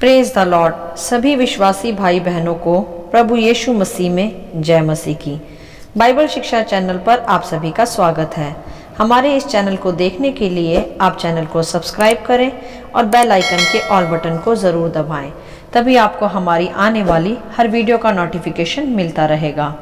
Praise the Lord. सभी विश्वासी भाई बहनों को प्रभु यीशु मसीह में जय मसीह की। बाइबल शिक्षा चैनल पर आप सभी का स्वागत है। हमारे इस चैनल को देखने के लिए आप चैनल को सब्सक्राइब करें और बेल आइकन के ऑल बटन को ज़रूर दबाएं, तभी आपको हमारी आने वाली हर वीडियो का नोटिफिकेशन मिलता रहेगा।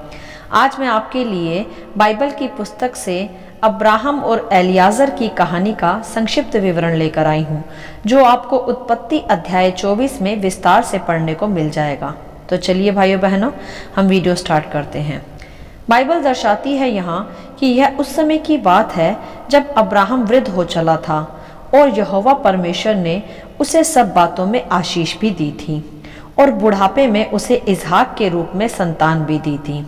आज मैं आपके लिए बाइबल की पुस्तक से अब्राहम और एलियाजर की कहानी का संक्षिप्त विवरण लेकर आई हूँ, जो आपको उत्पत्ति अध्याय 24 में विस्तार से पढ़ने को मिल जाएगा। तो चलिए भाइयों बहनों, हम वीडियो स्टार्ट करते हैं। बाइबल दर्शाती है यहाँ कि यह उस समय की बात है जब अब्राहम वृद्ध हो चला था और यहोवा परमेश्वर ने उसे सब बातों में आशीष भी दी थी और बुढ़ापे में उसे इसहाक के रूप में संतान भी दी थी।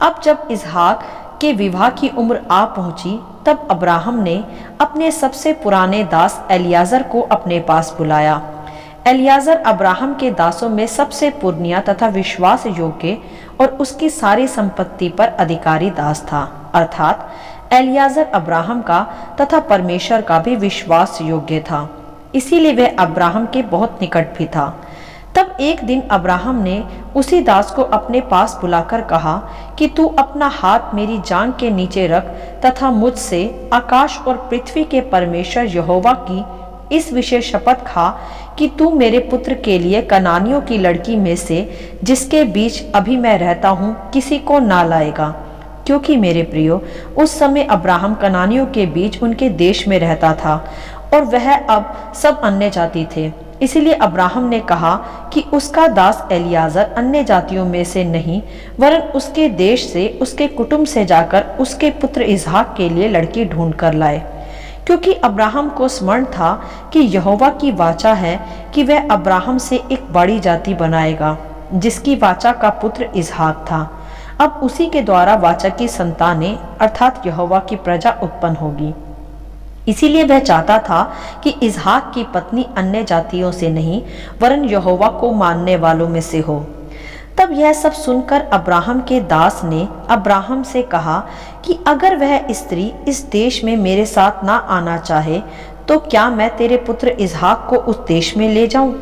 अब जब इसहाक के विवाह की उम्र आ पहुंची, तब अब्राहम ने अपने सबसे पुराने दास एलियाजर को अपने पास बुलाया। एलियाजर अब्राहम के दासों में सबसे पुरनिया तथा विश्वास योग्य और उसकी सारी संपत्ति पर अधिकारी दास था, अर्थात एलियाजर अब्राहम का तथा परमेश्वर का भी विश्वास योग्य था, इसीलिए वह अब्राहम के बहुत निकट भी था। तब एक दिन अब्राहम ने उसी दास को अपने पास बुलाकर कहा कि तू अपना हाथ मेरी जांघ के नीचे रख तथा मुझसे आकाश और पृथ्वी के परमेश्वर यहोवा की इस विषय शपथ खा कि तू मेरे पुत्र के लिए कनानियों की लड़की में से जिसके बीच अभी मैं रहता हूँ किसी को ना लाएगा, क्योंकि मेरे प्रियो उस समय अब्राहम कनानियों के बीच उनके देश में रहता था और वह अब सब अन्य जाति थे। इसलिए अब्राहम ने कहा कि उसका दास एलियाजर अन्य जातियों में से नहीं वरन उसके देश से उसके कुटुंब से जाकर उसके पुत्र इसहाक के लिए लड़की ढूंढ कर लाए, क्योंकि अब्राहम को स्मरण था कि यहोवा की वाचा है कि वह अब्राहम से एक बड़ी जाति बनाएगा, जिसकी वाचा का पुत्र इसहाक था। अब उसी के द्वारा वाचा की संतानें अर्थात यहोवा की प्रजा उत्पन्न होगी। इसीलिए वह चाहता था कि इसहाक की पत्नी अन्य जातियों से नहीं वरन यहोवा को मानने वालों में से हो। तब यह सब सुनकर अब्राहम के दास ने अब्राहम से कहा कि अगर वह स्त्री इस देश में मेरे साथ ना आना चाहे तो क्या मैं तेरे पुत्र इसहाक को उस देश में ले जाऊं?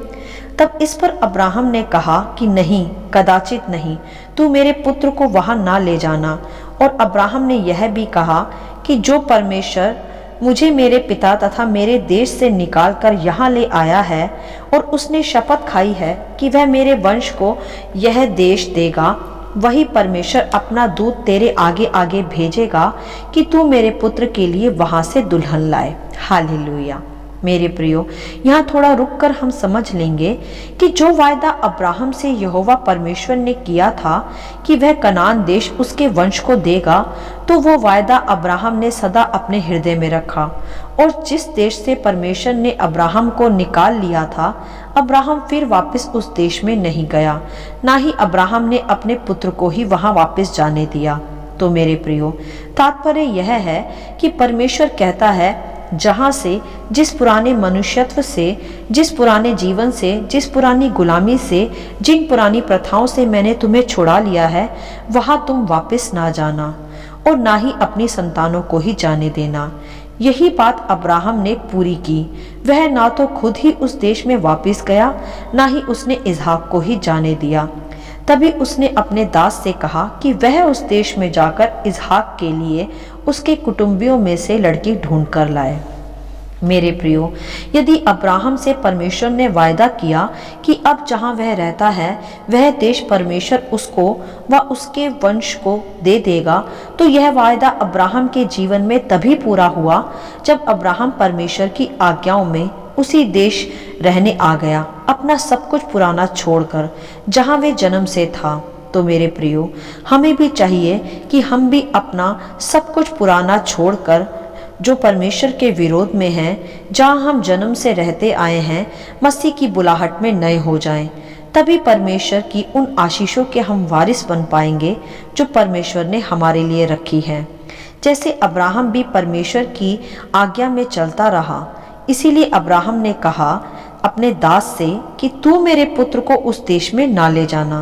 तब इस पर अब्राहम ने कहा कि नहीं, कदाचित नहीं, तू मेरे पुत्र को वहां ना ले जाना। और अब्राहम ने यह भी कहा कि जो परमेश्वर मुझे मेरे पिता तथा मेरे देश से निकाल कर यहाँ ले आया है और उसने शपथ खाई है कि वह मेरे वंश को यह देश देगा, वही परमेश्वर अपना दूत तेरे आगे आगे भेजेगा कि तू मेरे पुत्र के लिए वहां से दुल्हन लाए। हालेलुया। मेरे प्रियो, यहाँ थोड़ा रुककर हम समझ लेंगे कि जो वायदा अब्राहम से यहोवा परमेश्वर ने किया था कि वह कनान देश उसके वंश को देगा, तो वो वायदा अब्राहम ने सदा अपने हृदय में रखा। और जिस देश से परमेश्वर ने अब्राहम को निकाल लिया था, अब्राहम फिर वापस उस देश में नहीं गया, ना ही अब्राहम ने अपने पुत्र को ही वहां वापस जाने दिया। तो मेरे प्रियो, तात्पर्य यह है कि परमेश्वर कहता है, जहां से, जिस पुराने मनुष्यत्व से, जिस पुराने जीवन से, जिस पुरानी गुलामी से, जिन पुरानी प्रथाओं से मैंने तुम्हें छुड़ा लिया है, वहां तुम वापस ना जाना और ना ही अपनी संतानों को ही जाने देना। यही बात अब्राहम ने पूरी की। वह ना तो खुद ही उस देश में वापस गया, ना ही उसने इसहाक को ही जाने दिया। तभी उसने अपने दास से कहा कि वह उस देश में जाकर इसहाक के लिए उसके कुटुंबियों में से लड़की ढूंढ कर लाए। मेरे प्रियो, यदि अब्राहम से परमेश्वर ने वायदा किया कि अब जहां वह रहता है वह देश परमेश्वर उसको व उसके वंश को दे देगा, तो यह वायदा अब्राहम के जीवन में तभी पूरा हुआ जब अब्राहम परमेश्वर की आज्ञाओं में उसी देश रहने आ गया, अपना सब कुछ पुराना छोड़कर, जहां वे जन्म से था। तो मेरे प्रियो, हमें भी चाहिए कि हम भी अपना सब कुछ पुराना छोड़कर, जो परमेश्वर के विरोध में है, जहां हम जन्म से रहते आए हैं, मसीह की बुलाहट में नए हो जाएं। तभी परमेश्वर की उन आशीषों के हम वारिस बन पाएंगे जो परमेश्वर ने हमारे लिए रखी है। जैसे अब्राहम भी परमेश्वर की आज्ञा में चलता रहा, इसीलिए अब्राहम ने कहा अपने दास से कि तू मेरे पुत्र को उस देश में ना ले जाना,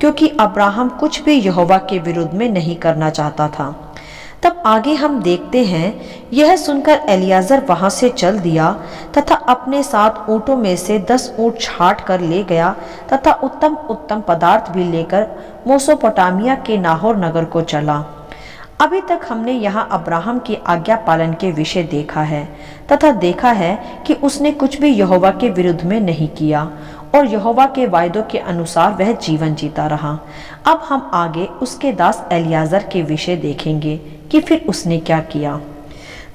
क्योंकि अब्राहम कुछ भी यहोवा के विरुद्ध में नहीं करना चाहता था। तब आगे हम देखते हैं, यह सुनकर एलियाजर वहां से चल दिया तथा अपने साथ ऊँटों में से 10 ऊँट छाट कर ले गया तथा उत्तम उत्तम पदार्थ भी लेकर मेसोपोटामिया के नाहोर नगर को चला। अभी तक हमने यहाँ अब्राहम की आज्ञा पालन के विषय देखा है तथा देखा है कि उसने कुछ भी यहोवा के विरुद्ध में नहीं किया और यहोवा के वायदों के अनुसार वह जीवन जीता रहा। अब हम आगे उसके दास एलियाजर के विषय देखेंगे कि फिर उसने क्या किया।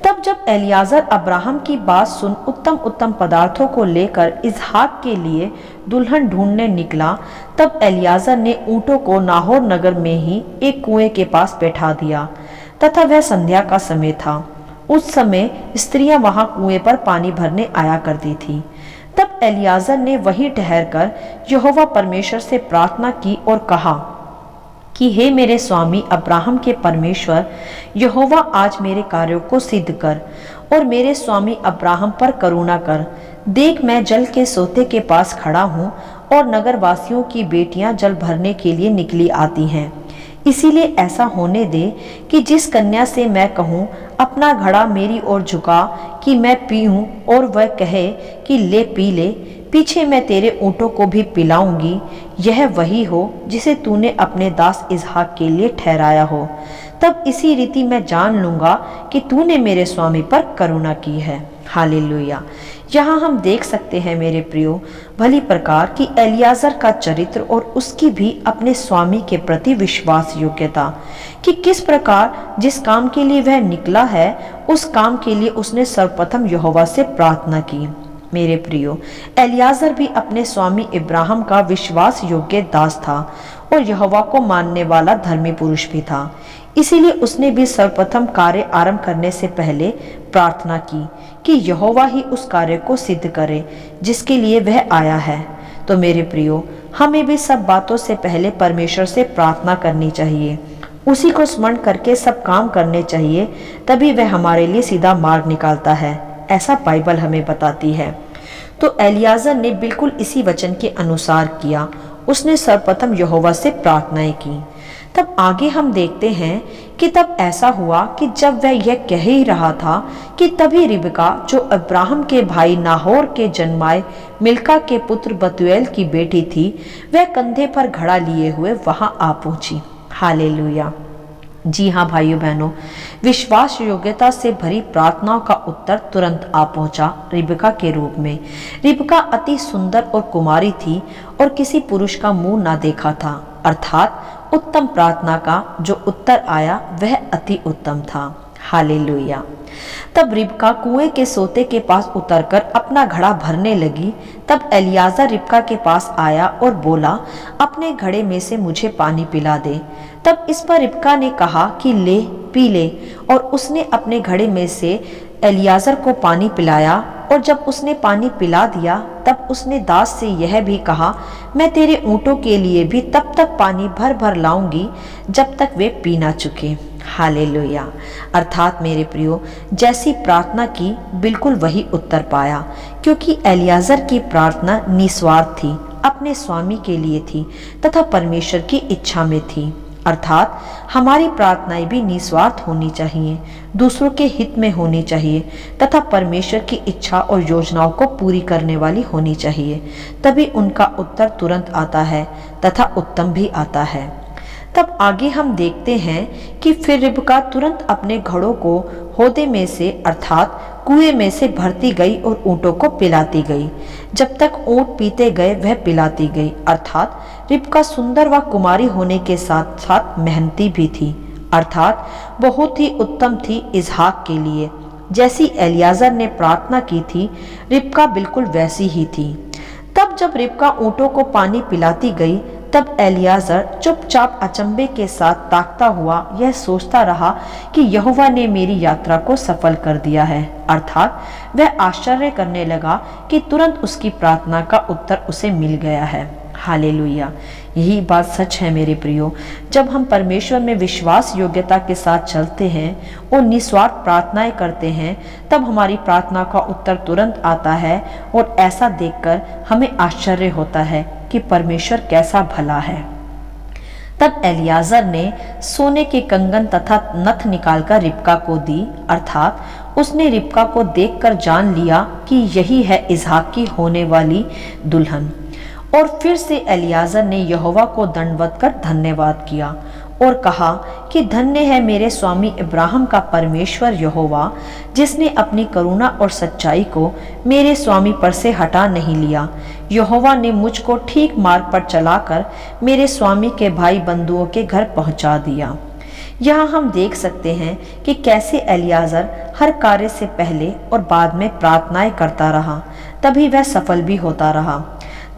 तब जब एलियाजर अब्राहम की बात सुन उत्तम उत्तम पदार्थों को लेकर इसहाक के लिए दुल्हन ढूंढने निकला, तब एलियाजर ने ऊँटों को नाहोर नगर में ही एक कुएं के पास बैठा दिया तथा वह संध्या का समय था। उस समय स्त्रियां वहां कुएं पर पानी भरने आया करती थी। तब एलियाजर ने वहीं ठहरकर यहोवा परमेश्वर से प्रार्थना की और कहा कि हे मेरे स्वामी अब्राहम के परमेश्वर यहोवा, आज मेरे कार्यों को सिद्ध कर और मेरे स्वामी अब्राहम पर करुणा कर। देख, मैं जल के सोते के पास खड़ा हूँ और नगरवासियों की बेटियां जल भरने के लिए निकली आती हैं। इसीलिए ऐसा होने दे कि जिस कन्या से मैं कहूँ अपना घड़ा मेरी ओर झुका कि मैं पीऊँ, और वह कहे कि ले पी ले, पीछे मैं तेरे ऊँटों को भी पिलाऊंगी, यह वही हो जिसे तूने अपने दास इसहाक के लिए ठहराया हो। तब इसी रीति मैं जान लूंगा कि तूने मेरे स्वामी पर करुणा की है। हालेलुया। यहाँ हम देख सकते हैं मेरे प्रियो भली प्रकार की एलियाजर का चरित्र और उसकी भी अपने स्वामी के प्रति विश्वास योग्यता, कि किस प्रकार जिस काम के लिए वह निकला है उस काम के लिए उसने सर्वप्रथम यहोवा से प्रार्थना की। मेरे प्रियो, एलियाजर भी अपने स्वामी इब्राहिम का विश्वास योग्य दास था और यहोवा को मानने वाला धर्मी पुरुष भी था। इसीलिए उसने भी सर्वप्रथम कार्य आरंभ करने से पहले प्रार्थना की कि यहोवा ही उस कार्य को सिद्ध करे जिसके लिए वह आया है। तो मेरे प्रियो, हमें भी सब बातों से पहले परमेश्वर से प्रार्थना करनी चाहिए, उसी को स्मरण करके सब काम करने चाहिए, तभी वह हमारे लिए सीधा मार्ग निकालता है, ऐसा बाइबल हमें बताती है। तो एलियाजर ने बिल्कुल इसी वचन के अनुसार किया। उसने सर्वप्रथम यहोवा से प्रार्थनाएं की। तब आगे हम देखते हैं कि तब ऐसा हुआ कि जब वह यह कह ही रहा था कि तभी रिबका, जो अब्राहम के भाई नाहोर के जन्माए मिल्का के पुत्र बतूएल की बेटी थी, वह कंधे पर घड़ा लिए हुए वहां आ पहुंची। हालेलुया। जी हाँ भाइयों बहनों, विश्वास योग्यता से भरी प्रार्थनाओं का उत्तर तुरंत आ पहुंचा रिबका के रूप में। रिबका अति सुंदर और कुमारी थी और किसी पुरुष का मुंह ना देखा था, अर्थात उत्तम प्रार्थना का जो उत्तर आया वह अति उत्तम था। हालेलुया। तब रिबका कुएं के सोते के पास उतरकर अपना घड़ा भरने लगी। तब एलियाजर रिबका के पास आया और बोला, अपने घड़े में से मुझे पानी पिला दे। तब इस पर रिबका ने कहा कि ले पी ले, और उसने अपने घड़े में से एलियाजर को पानी पिलाया। और जब उसने पानी पिला दिया तब उसने दास से यह भी कहा, मैं तेरे ऊँटों के लिए भी तब तक पानी भर भर लाऊंगी जब तक वे पी ना चुके। हालेलुया। अर्थात मेरे प्रियो, जैसी प्रार्थना की बिल्कुल वही उत्तर पाया, क्योंकि एलियाजर की प्रार्थना निस्वार्थ थी, अपने स्वामी के लिए थी तथा परमेश्वर की इच्छा में थी। अर्थात हमारी प्रार्थनाएं भी निस्वार्थ होनी चाहिए, दूसरों के हित में होनी चाहिए तथा परमेश्वर की इच्छा और योजनाओं को पूरी करने वाली होनी चाहिए, तभी उनका उत्तर तुरंत आता है तथा उत्तम भी आता है। तब आगे हम देखते हैं कि फिर रिबका तुरंत अपने घड़ों को होदे में से अर्थात कुएं में से भरती गई और ऊँटों को पिलाती गई। जब तक ऊँट पीते गए वह पिलाती गई। अर्थात रिबका सुंदर व कुमारी होने के साथ साथ मेहनती भी थी, अर्थात बहुत ही उत्तम थी इसहाक के लिए। जैसी एलियाजर ने प्रार्थना की थी, रिबका बिल्कुल वैसी ही थी। तब जब रिबका ऊँटों को पानी पिलाती गई, तब एलियाजर चुपचाप अचंभे के साथ ताकता हुआ यह सोचता रहा कि यहोवा ने मेरी यात्रा को सफल कर दिया है। अर्थात वह आश्चर्य करने लगा कि तुरंत उसकी प्रार्थना का उत्तर उसे मिल गया है। हालेलुया। यही बात सच है मेरे प्रियो, जब हम परमेश्वर में विश्वास योग्यता के साथ चलते हैं और निस्वार्थ प्रार्थनाएं करते हैं, तब हमारी प्रार्थना का उत्तर तुरंत आता है और ऐसा देखकर हमें आश्चर्य होता है कि परमेश्वर कैसा भला है। तब एलियाजर ने सोने के कंगन तथा नथ निकालकर रिबका को दी, अर्थात उसने रिबका को देखकर जान लिया कि यही है इसहाक की होने वाली दुल्हन। और फिर से एलियाजर ने यहोवा को दंडवत कर धन्यवाद किया और कहा कि धन्य है मेरे स्वामी इब्राहिम का परमेश्वर यहोवा, जिसने अपनी करुणा और सच्चाई को मेरे स्वामी पर से हटा नहीं लिया। यहोवा ने मुझको ठीक मार्ग पर चलाकर मेरे स्वामी के भाई बंधुओं के घर पहुंचा दिया। यहाँ हम देख सकते हैं कि कैसे एलियाजर हर कार्य से पहले और बाद में प्रार्थनाएं करता रहा, तभी वह सफल भी होता रहा।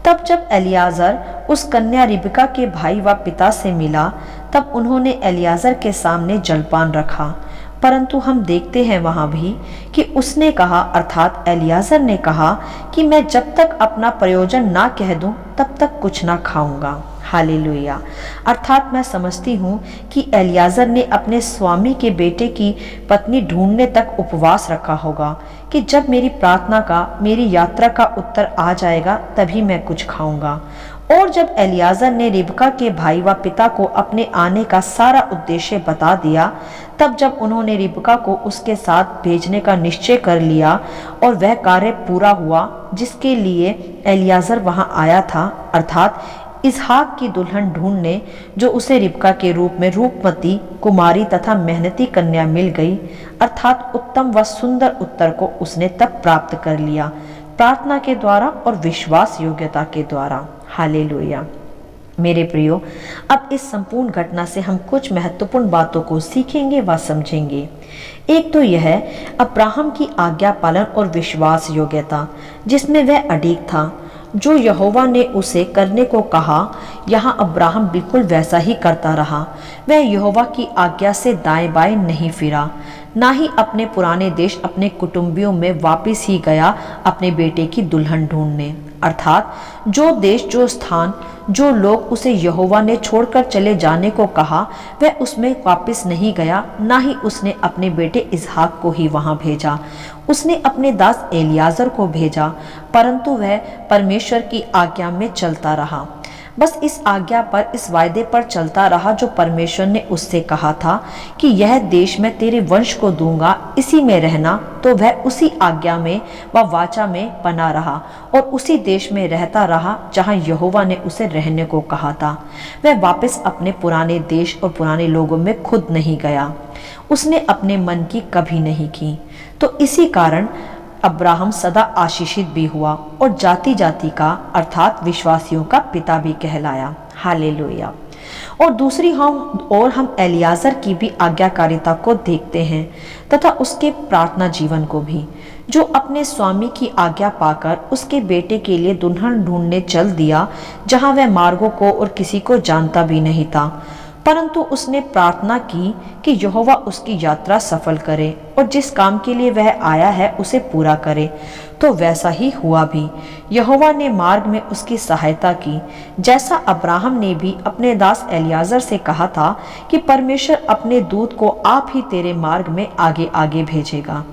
तब जब एलियाजर उस कन्या रिबका के भाई व पिता से मिला, तब उन्होंने एलियाजर के सामने जलपान रखा, परंतु हम देखते हैं वहां भी कि उसने कहा, अर्थात एलियाजर ने कहा कि मैं जब तक अपना प्रयोजन ना कह दूं तब तक कुछ ना खाऊंगा। हालेलुया। अर्थात मैं समझती हूँ कि एलियाजर ने अपने स्वामी के बेटे की पत्नी ढूंढने तक उपवास रखा होगा कि जब मेरी प्रार्थना का, मेरी यात्रा का उत्तर आ जाएगा तभी मैं कुछ खाऊंगा। और जब एलियाजर ने रिबका के भाई व पिता को अपने आने का सारा उद्देश्य बता दिया, तब जब उन्होंने रिबका को उसके साथ भेजने का निश्चय कर लिया और वह कार्य पूरा हुआ जिसके लिए एलियाजर वहां आया था, अर्थात इसहाक की दुल्हन ढूंढने, जो उसे रिबका के रूप में रूपमती, कुमारी तथा मेहनती कन्या मिल गई, अर्थात उत्तम व सुंदर उत्तर को उसने तब प्राप्त कर लिया, प्रार्थना के द्वारा और विश्वास योग्यता के द्वारा। हालेलुया। मेरे प्रियो, अब इस संपूर्ण घटना से हम कुछ महत्वपूर्ण बातों को सीखेंगे व समझेंगे। एक तो यह अब्राहम की आज्ञा पालन और विश्वास योग्यता, जिसमें वह अडिग था। जो यहोवा ने उसे करने को कहा, यहाँ अब्राहम बिल्कुल वैसा ही करता रहा। वह यहोवा की आज्ञा से दाएं बाएं नहीं फिरा, ना ही अपने पुराने देश, अपने कुटुंबियों में वापस ही गया अपने बेटे की दुल्हन ढूंढने। अर्थात जो देश, जो स्थान, जो लोग उसे यहोवा ने छोड़कर चले जाने को कहा, वह उसमें वापस नहीं गया, ना ही उसने अपने बेटे इसहाक को ही वहां भेजा। उसने अपने दास एलियाजर को भेजा, परंतु वह परमेश्वर की आज्ञा में चलता रहा। बस इस आज्ञा पर, इस वायदे पर चलता रहा जो परमेश्वर ने उससे कहा था कि यह देश मैं तेरे वंश को दूंगा, इसी में रहना। तो वह उसी आज्ञा में व वाचा में बना रहा और उसी देश में रहता रहा जहां यहोवा ने उसे रहने को कहा था। वह वापस अपने पुराने देश और पुराने लोगों में खुद नहीं गया, उसने अपने मन की कभी नहीं की। तो इसी कारण अब्राहम सदा आशीषित भी हुआ और जाति जाति का, अर्थात विश्वासियों का पिता भी कहलाया। हालेलुया। और दूसरी हम एलियाजर की भी आज्ञाकारिता को देखते हैं तथा उसके प्रार्थना जीवन को भी, जो अपने स्वामी की आज्ञा पाकर उसके बेटे के लिए दुल्हन ढूंढने चल दिया, जहां वह मार्गों को और किसी को जानता भी नहीं था, परंतु उसने प्रार्थना की कि यहोवा उसकी यात्रा सफल करे और जिस काम के लिए वह आया है उसे पूरा करे। तो वैसा ही हुआ भी। यहोवा ने मार्ग में उसकी सहायता की, जैसा अब्राहम ने भी अपने दास एलियाजर से कहा था कि परमेश्वर अपने दूत को आप ही तेरे मार्ग में आगे आगे भेजेगा।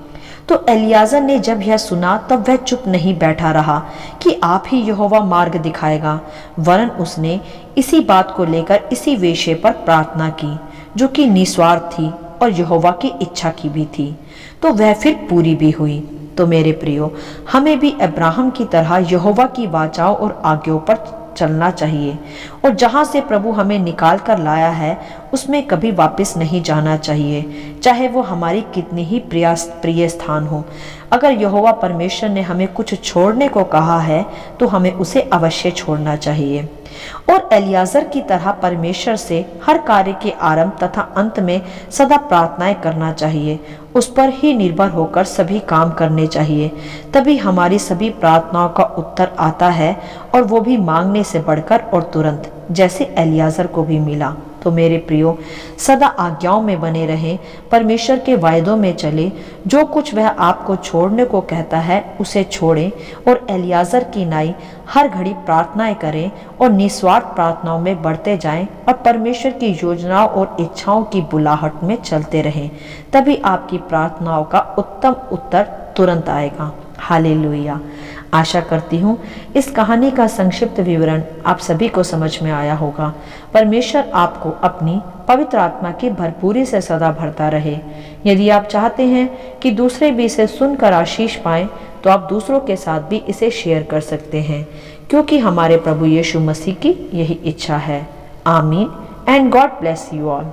तो एलियाजर ने जब यह सुना तब वह चुप नहीं बैठा रहा कि आप ही यहोवा मार्ग दिखाएगा, वरन उसने इसी बात को लेकर इसी विषय पर प्रार्थना की, जो कि निस्वार्थ थी और यहोवा की इच्छा की भी थी। तो वह फिर पूरी भी हुई। तो मेरे प्रियो, हमें भी अब्राहम की तरह यहोवा की वाचाओं और आज्ञाओं पर चलना चाहिए और जहां से प्रभु हमें निकाल कर लाया है उसमें कभी वापस नहीं जाना चाहिए, चाहे वो हमारी कितनी ही प्रिय स्थान हो। अगर यहोवा परमेश्वर ने हमें कुछ छोड़ने को कहा है तो हमें उसे अवश्य छोड़ना चाहिए। और एलियाजर की तरह परमेश्वर से हर कार्य के आरंभ तथा अंत में सदा प्रार्थनाएं करना चाहिए, उस पर ही निर्भर होकर सभी काम करने चाहिए। तभी हमारी सभी प्रार्थनाओं का उत्तर आता है, और वो भी मांगने से बढ़कर और तुरंत, जैसे एलियाजर को भी मिला। तो मेरे प्रियो, सदा आज्ञाओं में बने रहें, परमेश्वर के वायदों में चले। जो कुछ वह आपको छोड़ने को कहता है उसे छोड़ें और एलियाजर की नाई हर घड़ी प्रार्थनाएं करें और निस्वार्थ प्रार्थनाओं में बढ़ते जाएं और परमेश्वर की योजनाओं और इच्छाओं की बुलाहट में चलते रहें। तभी आपकी प्रार्थनाओं का उत्तम उत्तर तुरंत आएगा। हालेलुया। आशा करती हूँ इस कहानी का संक्षिप्त विवरण आप सभी को समझ में आया होगा। परमेश्वर आपको अपनी पवित्र आत्मा की भरपूरी से सदा भरता रहे। यदि आप चाहते हैं कि दूसरे भी इसे सुनकर आशीष पाएं, तो आप दूसरों के साथ भी इसे शेयर कर सकते हैं, क्योंकि हमारे प्रभु यीशु मसीह की यही इच्छा है। आमीन and God bless you all.